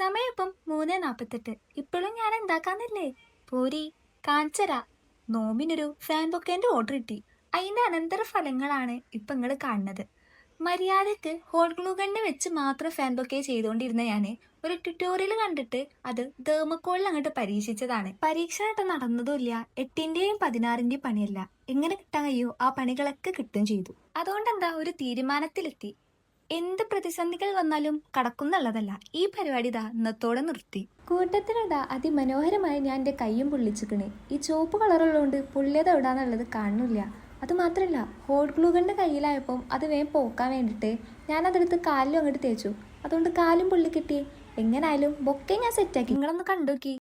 സമയം ഇപ്പം 3:48. ഇപ്പോഴും ഞാൻ ഉണ്ടാക്കാന്നില്ലേ? പോരി, കാണിച്ചരാ. നോമ്പിനൊരു ഫാൻ ബൊക്കേന്റെ ഓർഡർ കിട്ടി. അതിന്റെ അനന്തര ഫലങ്ങളാണ് ഇപ്പൊ നിങ്ങൾ കാണുന്നത്. മര്യാദക്ക് ഹോട്ട് ഗ്ലൂ ഗണ്ണ് വെച്ച് മാത്രം ഫാൻ ബൊക്കെ ചെയ്തുകൊണ്ടിരുന്ന ഞാന് ഒരു ട്യൂട്ടോറിയൽ കണ്ടിട്ട് അത് തേർമക്കോളിൽ അങ്ങോട്ട് പരീക്ഷിച്ചതാണ്. പരീക്ഷണമായിട്ട് നടന്നതുമില്ല. 8ന്റെയും 16ന്റെയും പണിയല്ല. എങ്ങനെ കിട്ടാൻ കഴിയോ ആ പണികളൊക്കെ കിട്ടുകയും ചെയ്തു. അതുകൊണ്ടെന്താ ഒരു തീരുമാനത്തിലെത്തി. എന്ത് പ്രതിസന്ധികൾ വന്നാലും കടക്കുന്നുള്ളതല്ല. ഈ പരിപാടി ഇതാ ഇന്നത്തോടെ നിർത്തി. കൂട്ടത്തിലിതാ അതിമനോഹരമായി ഞാൻ എൻ്റെ കയ്യും പൊള്ളിച്ചിക്കണേ. ഈ ചുവപ്പ് കളറുള്ളതുകൊണ്ട് പൊള്ളിയത് എവിടാന്നുള്ളത് കാണുന്നില്ല. അതുമാത്രമല്ല, ഹോട്ട് ഗ്ലൂ ഗണ്ണ് കയ്യിലായപ്പം അത് വേഗം പോക്കാൻ വേണ്ടിയിട്ട് ഞാനതെടുത്ത് കാലിലും അങ്ങോട്ട് തേച്ചു. അതുകൊണ്ട് കാലും പൊള്ളി കിട്ടി. എങ്ങനായാലും ബൊക്കെ ഞാൻ സെറ്റാക്കി. നിങ്ങളൊന്ന് കണ്ടോക്കി.